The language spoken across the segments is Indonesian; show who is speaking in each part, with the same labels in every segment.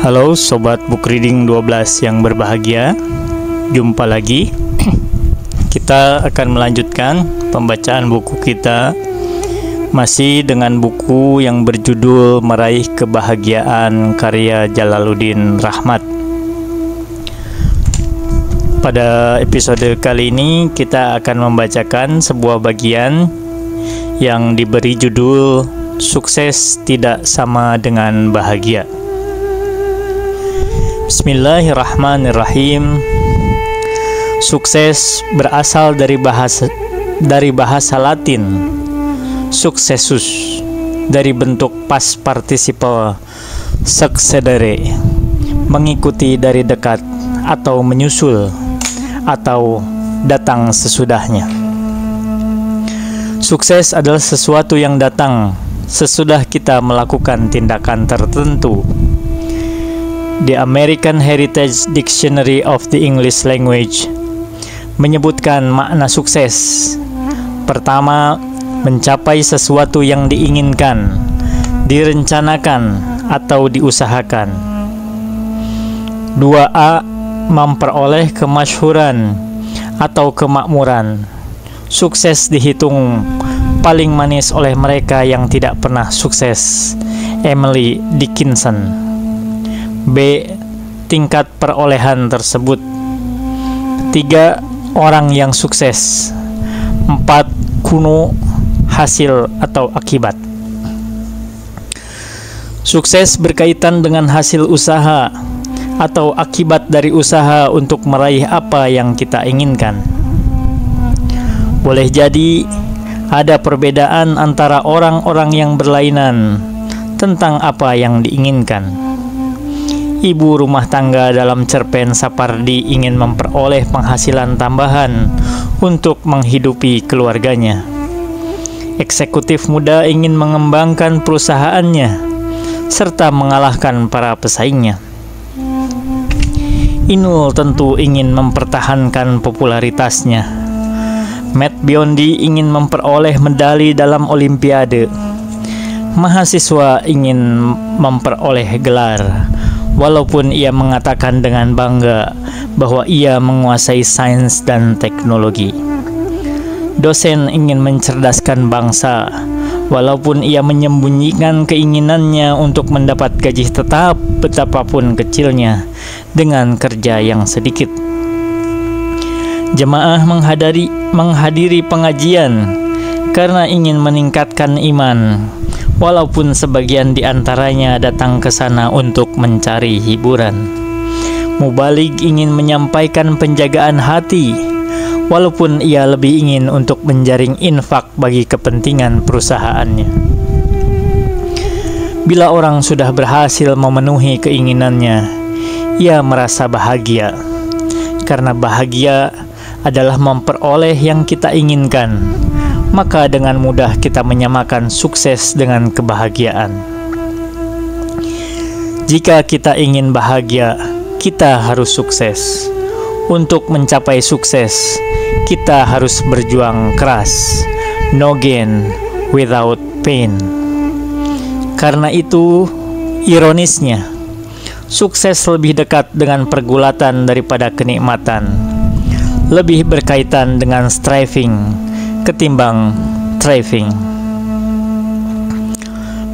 Speaker 1: Halo Sobat Book Reading 12 yang berbahagia. Jumpa lagi. Kita akan melanjutkan pembacaan buku kita, masih dengan buku yang berjudul Meraih Kebahagiaan karya Jalaluddin Rahmat. Pada episode kali ini kita akan membacakan sebuah bagian yang diberi judul Sukses Tidak Sama Dengan Bahagia. Bismillahirrahmanirrahim. Sukses berasal dari bahasa Latin successus, dari bentuk past participle succedere, mengikuti dari dekat atau menyusul atau datang sesudahnya. Sukses adalah sesuatu yang datang sesudah kita melakukan tindakan tertentu. The American Heritage Dictionary of the English Language menyebutkan makna sukses. Pertama, mencapai sesuatu yang diinginkan, direncanakan, atau diusahakan. 2a, memperoleh kemasyhuran atau kemakmuran. Sukses dihitung paling manis oleh mereka yang tidak pernah sukses. Emily Dickinson. B. Tingkat perolehan tersebut. 3. Orang yang sukses. 4. Kuno, hasil atau akibat. Sukses berkaitan dengan hasil usaha atau akibat dari usaha untuk meraih apa yang kita inginkan. Boleh jadi ada perbedaan antara orang-orang yang berlainan tentang apa yang diinginkan. Ibu rumah tangga dalam cerpen Sapardi ingin memperoleh penghasilan tambahan untuk menghidupi keluarganya. Eksekutif muda ingin mengembangkan perusahaannya serta mengalahkan para pesaingnya. Inul tentu ingin mempertahankan popularitasnya. Matt Biondi ingin memperoleh medali dalam Olimpiade. Mahasiswa ingin memperoleh gelar, walaupun ia mengatakan dengan bangga bahwa ia menguasai sains dan teknologi. Dosen ingin mencerdaskan bangsa, walaupun ia menyembunyikan keinginannya untuk mendapat gaji tetap betapapun kecilnya dengan kerja yang sedikit. Jemaah menghadiri pengajian karena ingin meningkatkan iman, walaupun sebagian di antaranya datang ke sana untuk mencari hiburan. Mubalig ingin menyampaikan penjagaan hati, walaupun ia lebih ingin untuk menjaring infak bagi kepentingan perusahaannya. Bila orang sudah berhasil memenuhi keinginannya, ia merasa bahagia, karena bahagia adalah memperoleh yang kita inginkan. Maka dengan mudah kita menyamakan sukses dengan kebahagiaan. Jika kita ingin bahagia, kita harus sukses. Untuk mencapai sukses, kita harus berjuang keras. No gain without pain. Karena itu, ironisnya, sukses lebih dekat dengan pergulatan daripada kenikmatan. Lebih berkaitan dengan striving ketimbang thriving.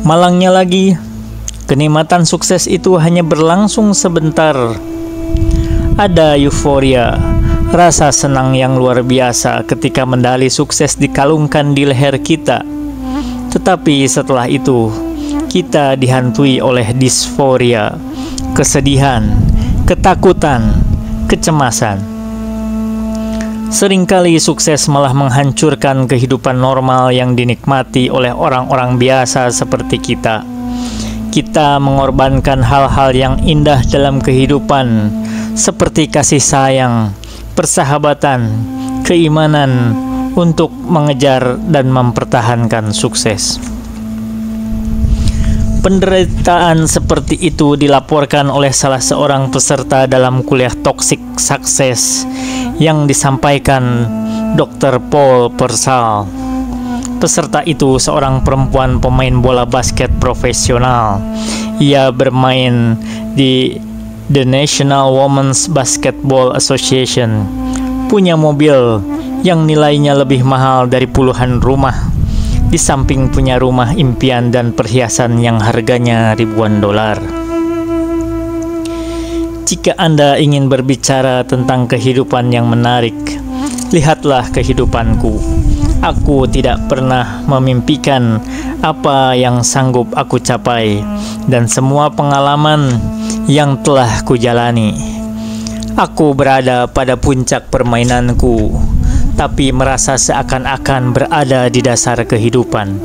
Speaker 1: Malangnya lagi, kenikmatan sukses itu hanya berlangsung sebentar. Ada euforia, rasa senang yang luar biasa ketika medali sukses dikalungkan di leher kita. Tetapi setelah itu, kita dihantui oleh disforia, kesedihan, ketakutan, kecemasan. Seringkali sukses malah menghancurkan kehidupan normal yang dinikmati oleh orang-orang biasa seperti kita. Kita mengorbankan hal-hal yang indah dalam kehidupan, seperti kasih sayang, persahabatan, keimanan, untuk mengejar dan mempertahankan sukses. Penderitaan seperti itu dilaporkan oleh salah seorang peserta dalam kuliah Toxic Success yang disampaikan Dr. Paul Persall. Peserta itu seorang perempuan pemain bola basket profesional Ia bermain di The National Women's Basketball Association, punya mobil yang nilainya lebih mahal dari puluhan rumah, di samping punya rumah impian dan perhiasan yang harganya ribuan dolar. Jika Anda ingin berbicara tentang kehidupan yang menarik, lihatlah kehidupanku. Aku tidak pernah memimpikan apa yang sanggup aku capai dan semua pengalaman yang telah kujalani. Aku berada pada puncak permainanku, tapi merasa seakan-akan berada di dasar kehidupan.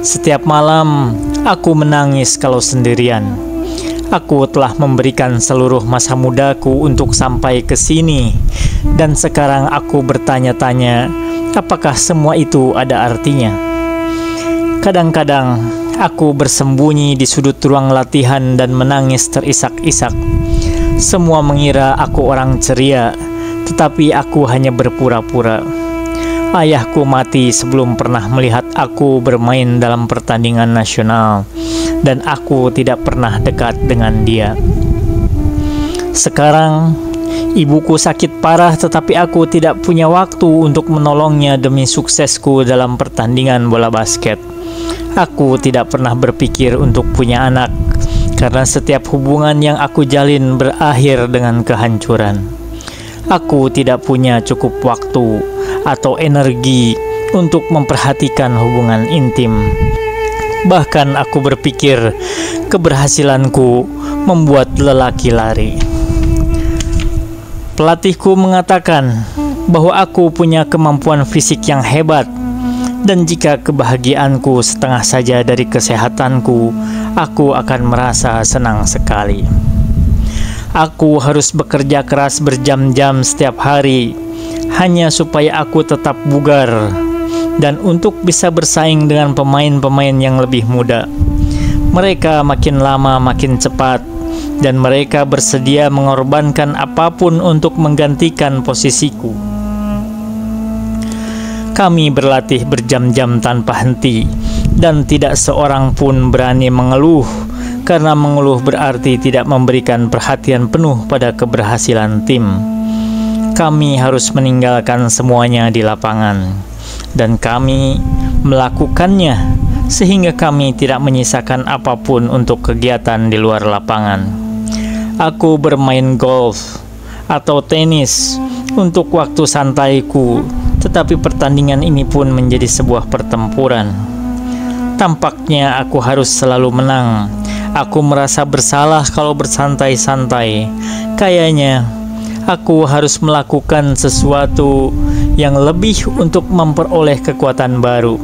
Speaker 1: Setiap malam, aku menangis kalau sendirian. Aku telah memberikan seluruh masa mudaku untuk sampai ke sini, dan sekarang aku bertanya-tanya, apakah semua itu ada artinya? Kadang-kadang, aku bersembunyi di sudut ruang latihan dan menangis terisak-isak. Semua mengira aku orang ceria, tetapi aku hanya berpura-pura. Ayahku mati sebelum pernah melihat aku bermain dalam pertandingan nasional, dan aku tidak pernah dekat dengan dia. Sekarang, ibuku sakit parah, tetapi aku tidak punya waktu untuk menolongnya demi suksesku dalam pertandingan bola basket. Aku tidak pernah berpikir untuk punya anak, karena setiap hubungan yang aku jalin berakhir dengan kehancuran. Aku tidak punya cukup waktu atau energi untuk memperhatikan hubungan intim. Bahkan aku berpikir keberhasilanku membuat lelaki lari. Pelatihku mengatakan bahwa aku punya kemampuan fisik yang hebat, dan jika kebahagiaanku setengah saja dari kesehatanku, aku akan merasa senang sekali. Aku harus bekerja keras berjam-jam setiap hari, hanya supaya aku tetap bugar, dan untuk bisa bersaing dengan pemain-pemain yang lebih muda. Mereka makin lama makin cepat, dan mereka bersedia mengorbankan apapun untuk menggantikan posisiku. Kami berlatih berjam-jam tanpa henti, dan tidak seorang pun berani mengeluh, karena mengeluh berarti tidak memberikan perhatian penuh pada keberhasilan tim. Kami harus meninggalkan semuanya di lapangan, dan kami melakukannya sehingga kami tidak menyisakan apapun untuk kegiatan di luar lapangan. Aku bermain golf atau tenis untuk waktu santaiku, tetapi pertandingan ini pun menjadi sebuah pertempuran. Tampaknya aku harus selalu menang. Aku merasa bersalah kalau bersantai-santai. Kayaknya aku harus melakukan sesuatu yang lebih untuk memperoleh kekuatan baru.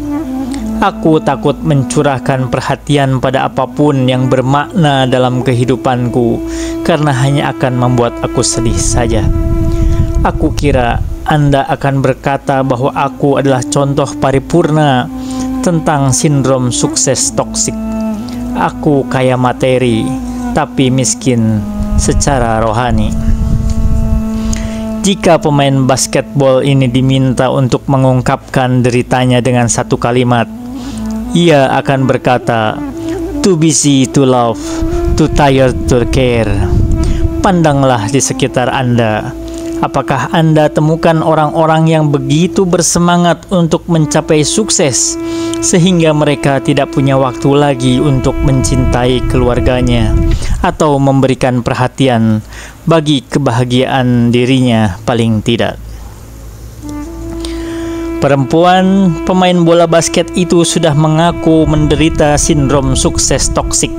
Speaker 1: Aku takut mencurahkan perhatian pada apapun yang bermakna dalam kehidupanku, karena hanya akan membuat aku sedih saja. Aku kira Anda akan berkata bahwa aku adalah contoh paripurna tentang sindrom sukses toksik. Aku kaya materi, tapi miskin secara rohani. Jika pemain basketbol ini diminta untuk mengungkapkan deritanya dengan satu kalimat, ia akan berkata, "Too busy to love, too tired to care." Pandanglah di sekitar Anda. Apakah Anda temukan orang-orang yang begitu bersemangat untuk mencapai sukses, sehingga mereka tidak punya waktu lagi untuk mencintai keluarganya atau memberikan perhatian bagi kebahagiaan dirinya paling tidak? Perempuan pemain bola basket itu sudah mengaku menderita sindrom sukses toksik,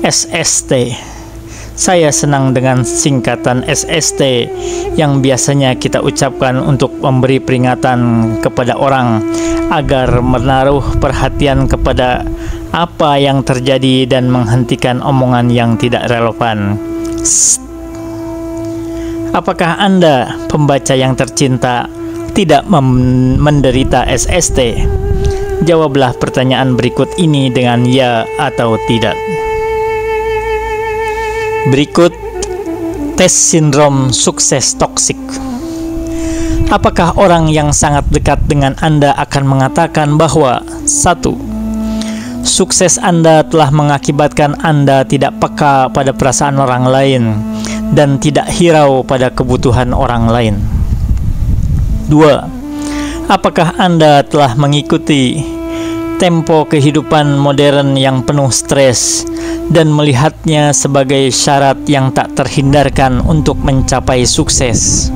Speaker 1: SST. Saya senang dengan singkatan SST yang biasanya kita ucapkan untuk memberi peringatan kepada orang agar menaruh perhatian kepada apa yang terjadi dan menghentikan omongan yang tidak relevan. Apakah Anda, pembaca yang tercinta, tidak menderita SST? Jawablah pertanyaan berikut ini dengan ya atau tidak. Berikut tes sindrom sukses toksik. Apakah orang yang sangat dekat dengan Anda akan mengatakan bahwa 1. Sukses Anda telah mengakibatkan Anda tidak peka pada perasaan orang lain dan tidak hirau pada kebutuhan orang lain. 2. Apakah Anda telah mengikuti tempo kehidupan modern yang penuh stres dan melihatnya sebagai syarat yang tak terhindarkan untuk mencapai sukses?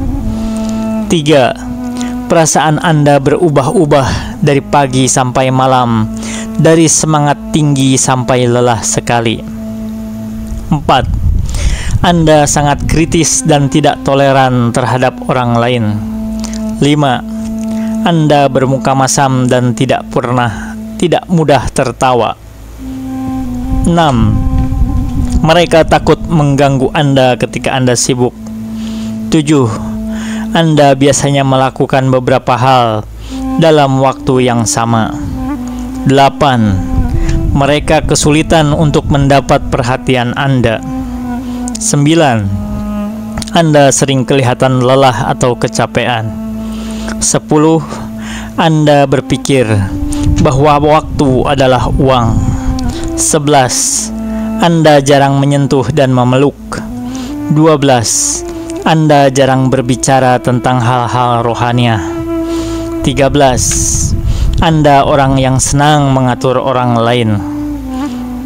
Speaker 1: 3. Perasaan Anda berubah-ubah dari pagi sampai malam, dari semangat tinggi sampai lelah sekali. 4. Anda sangat kritis dan tidak toleran terhadap orang lain. 5. Anda bermuka masam dan tidak mudah tertawa. 6. Mereka takut mengganggu Anda ketika Anda sibuk. 7. Anda biasanya melakukan beberapa hal dalam waktu yang sama. 8. Mereka kesulitan untuk mendapat perhatian Anda. 9. Anda sering kelihatan lelah atau kecapean. 10. Anda berpikir bahwa waktu adalah uang. 11. Anda jarang menyentuh dan memeluk. 12. Anda jarang berbicara tentang hal-hal rohaniah. 13. Anda orang yang senang mengatur orang lain.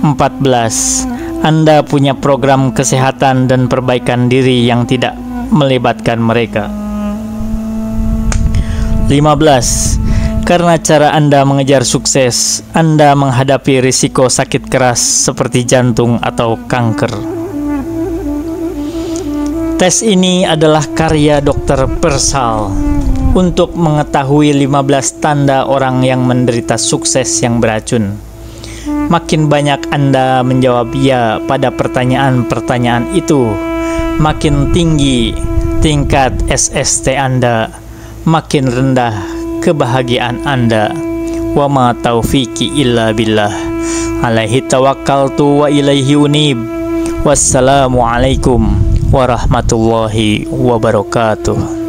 Speaker 1: 14. Anda punya program kesehatan dan perbaikan diri yang tidak melibatkan mereka. 15. Karena cara Anda mengejar sukses, Anda menghadapi risiko sakit keras seperti jantung atau kanker. Tes ini adalah karya Dr. Persal untuk mengetahui 15 tanda orang yang menderita sukses yang beracun. Makin banyak Anda menjawab ya pada pertanyaan-pertanyaan itu, makin tinggi tingkat SST Anda, makin rendah kebahagiaan Anda. Wa ma taufiqi illa billah. Alaihi tawakkaltu wa ilaihi unib. Wassalamualaikum warahmatullahi wabarakatuh.